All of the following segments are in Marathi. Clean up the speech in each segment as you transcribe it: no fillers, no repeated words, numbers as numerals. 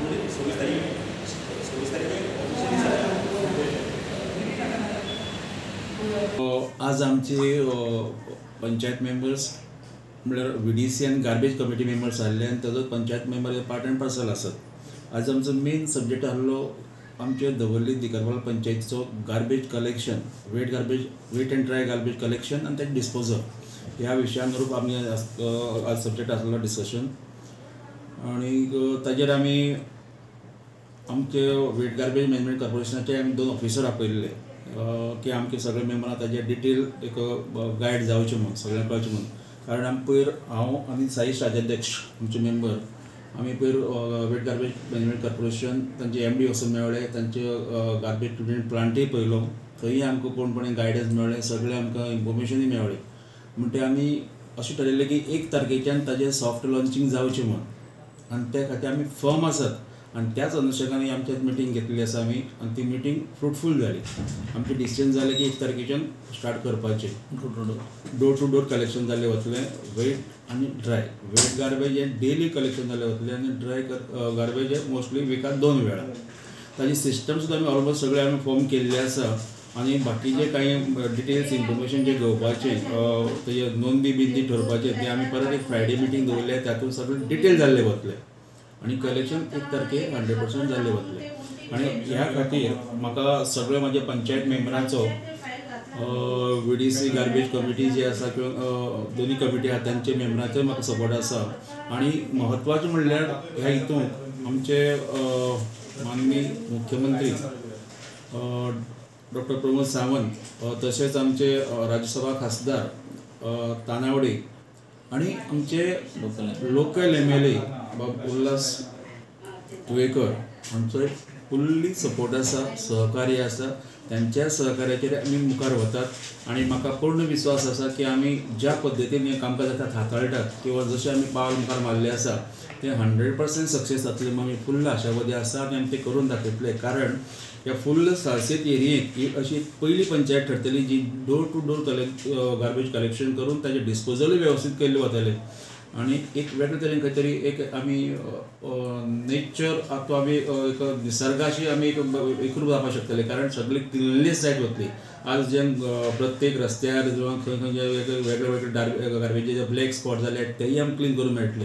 आज आमचे पंचायत मेंबर्स म्हळ्यार VDC आनी गार्बेज कमिटी मेंबर्स आसले आनी ताजो panchayat member part and parcel आसत। आज आमचो मेन सब्जेक्ट आसलो आमचे दवर्ली दिकरवाल पंचायतीचो garbage collection, wet and dry garbage collection आनी तेजे डिस्पोजल ह्या विशयानुरूप आमी आज सब्जेक्ट आसलो डिस्कशन। आनी ताजेर आमी आमचे वेट गार्बेज मॅनेजमेंट कॉर्पोरेशनाचे आमी 2 ऑफिसर आपयल्ले की आमचे सगळे मेंबरां ताजे डिटेल एक गायड जावचे म्हणून सगळ्यांक कळचें म्हणून। कारण आमी पयर हांव आनी साईश राजाध्यक्ष आमचे मेंबर आमी पयर वेट गार्बेज मॅनेजमेंट कॉर्पोरेशन तांचे MD वचून मेळ्ळे, तांचे गार्बेज ट्रिटमेंट प्लांटूय पळयलो, थंय आमकां कोणपणी गायडन्स मेळ्ळें, सगळें आमकां इन्फॉर्मेशनूय मेळ्ळें। म्हणटकीर आमी अशें ठरयलें की 1 तारखेच्यान ताजें सॉफ्ट लॉन्चिंग जावचें म्हणून आनी त्या खातीर आमी फर्म आसात आनी त्याच अनुशंगाने आमच्यात मिटींग घेतली आसा आमी आनी ती मिटींग फ्रुटफूल जाली। आमचें डिसिजन जालें की 1 तारखेच्यान स्टार्ट करपाचें डोर टू डोर कलेक्शन जाल्लें वतलें। वेट आनी ड्राय, वेट गार्बेज हें डेली कलेक्शन जाल्लें वतलें आनी ड्राय गार्बेज हें मोस्टली विकाक 2 वेळा। ताजी सिस्टम सुद्दां आमी ऑलमोस्ट सगळे आमी फॉर्म केल्ले आसा आनी बाकीचे काही डिटेल्स इन्फॉर्मेशन जे घेवपाचें तेजे नोंदी बिंदी ठरपाचें तें आमी परत एक फ्रायडे मिटींग दवरले, तातूंत सगळें डिटेल जाल्लें वतलें आनी कलेक्शन 1 तारखेक 100% जाल्लें वतलें। आनी ह्या खातीर म्हाका सगळ्या म्हाज्या पंचायत मेंबरांचो VDC गार्बेज कमिटी जी आसा किंवा दोनी कमिटी आसा तांचे मेंबरांचो म्हाका सपोर्ट आसा। आनी म्हत्वाचें म्हणल्यार ह्या हितूंत आमचे माननीय मुख्यमंत्री डॉ. प्रमोद सावंत, तशेंच आमचे राज्यसभा खासदार तानावडे आनी आमचे लोकल MLA उल्हास तुयेकर हांचो फुल्ली सपोर्ट आसा, सहकार्य आसा। त्यांच्या सहकार्याचेर आमी मुखार वतात आनी म्हाका पूर्ण विश्वास आसा की आमी ज्या पद्दतीन हें कामकाज हाताळटात किंवा जशें आमी पावल मुखार मारले आसा तें 100% सक्सेस जातलें म्हूण आमी फुल्ल आशावादी आसा आनी आमी तें करून दाखयतले। कारण ह्या फुल्ल सालसेत एरियेक ही अशी पयली पंचायत ठरतली जी door to door garbage collection करून ताजे डिस्पोजलूय वेवस्थीत केल्ले वतले आनी एक वेगळे तरेन खंय तरी एक आमी नेचर तो आमी एक निसर्गाशी आमी एकरूप जावपाक शकतले। कारण सगळी क्लिनलीनेस जायत वतली। आज जे प्रत्येक रस्त्यार किंवा खंय खंय वेगळे वेगळे गार्बेजीचे ब्लॅक स्पॉट जाले तेय आमी क्लीन करून मेळटले।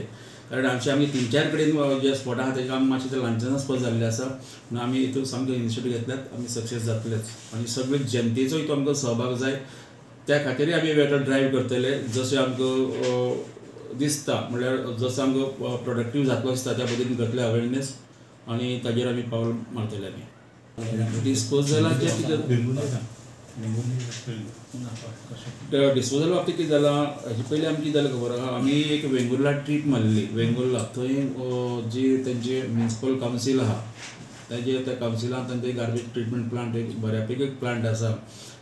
कारण आमी 3-4 कडेन जे स्पॉट आसा तेजे आमी मातशें ते ल्हानसनाच जाल्ले आसा म्हणून आमी हितून सामके इनिशिएटीव घेतल्यात, आमी सक्सेस जातलेच आनी सगळे जनतेचो हितून आमकां सहभाग जाय। त्या खातीर आमी वेगळो ड्रायव्ह करतले जशें आमकां दिसता, म्हळ्यार जसो आमकां प्रोडक्टीव जातलो दिसता त्या पद्दतीन करतले अवेरनेस आनी ताजेर आमी पावल मारतले। आमी डिस्पोजलाचे डिस्पोजल बाबतींत कितें जालां हेजे पयलीं आमी कितें जालें खबर आहा, आमी एक वेंगुर्ला ट्रीप मारली। वेंगुर्ला थंय जी तेंचे म्युनिसिपल कावन्सील आहा तेजे त्या कावन्सिलान तांचे गार्बेज ट्रिटमेंट प्लांट एक बऱ्यापैकी प्लांट आसा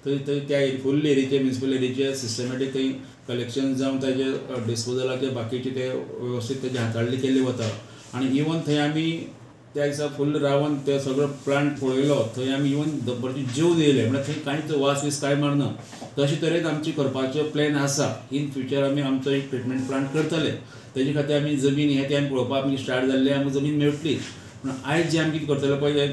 थंय त्या फुल्ल एरियेचे म्युनिसिपल एरियेचे सिस्टमॅटीक थंय कलेक्शन जावन ताजे डिस्पोजलाचे बाकीचे ते वेवस्थीत तेजे हाताळणी केल्ली वता आनी इवन थंय आमी त्या दिसा फुल्ल रावन ते सगळो प्लांट पळयलो। थंय आमी इवन दनपारचे जेवन येयले म्हळ्यार थंय कांयच वास बीस कांय मारना। तशे तरेन आमचे करपाचो प्लॅन आसा। इन फ्युचर आमी आमचो एक ट्रिटमेंट प्लांट करतले, तेजे खातीर आमी जमीन हें तें आमी पळोवपाक आमी स्टार्ट जाल्ले, आमकां जमीन मेळटली। पूण आयज जे आमी कितें करतले पळय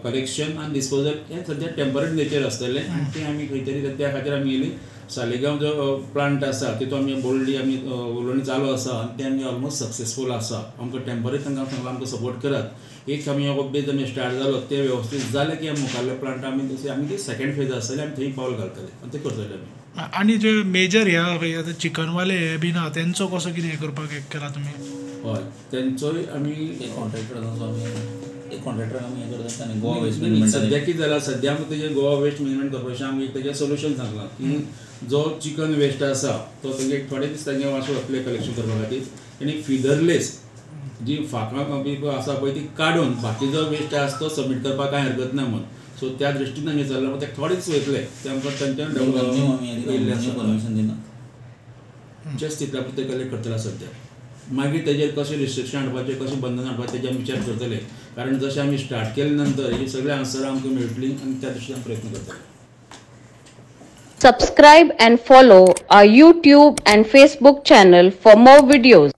कलेक्शन आनी डिस्पोजल हें सद्या टेम्पररी नेचर आसतलें आनी तें आमी खंय तरी त्या खातीर आमी येयली। सालेगांव जो प्लांट आसा तितून आमी बोल्डली आमी उलोवणी चालू आसा आनी तें आमी ऑलमोस्ट सक्सेसफूल आसा। आमकां टेम्पररी तांकां सांगलां आमकां सपोर्ट करात। एक आमी हो बेज आमी स्टार्ट जालो तें वेवस्थीत जालें की आमी मुखारले प्लांट आमी ती सेकंड फेज आसतली आमी थंय पावल घालतले आनी तें करतले आमी। आनी जे मेजर ह्या चिकनवाले हे बीन आहा तेंचो कसो कितें हें करपाक केला तुमी? हय, तेंचोय आमी एक कॉन्ट्रॅक्टर आमी हें करता आनी गोवा वेस्ट मॅनेजमेंट सद्या कितें जालां, सद्या आमकां तेजें गोवा वेस्ट मॅनेजमेंट कॉर्पोरेशन आमी तेजें सोल्युशन सांगलां की जो चिकन वेस्ट आसा तो तेजे थोडे दीस तेजे वास वतले कलेक्शन करपा खातीर तेणी फिदरलेस जी फाकां आसा पळय ती काडून बाकी जो वेस्ट आसा तो सबमीट करपाक कांय हरकत ना म्हणून। सो त्या दृश्टीन आमी चल्लां, ते थोडे दीस वयतले ते आमकां तेंच्यान परमिशन दिना, जस्ट तितल्या पुरते कलेक्ट करतले सद्या। मागीर तेजेर कशें रिस्ट्रिक्शन हाडपाचें, कशें बंधन हाडपाचें तेजे आमी विचार करतले। कारण जशें आमी स्टार्ट केले नंतर ही सगळी आन्सरां आमकां मेळटलीं आनी त्या दृश्टीन प्रयत्न करतले। Subscribe and follow our YouTube and Facebook channel for more videos.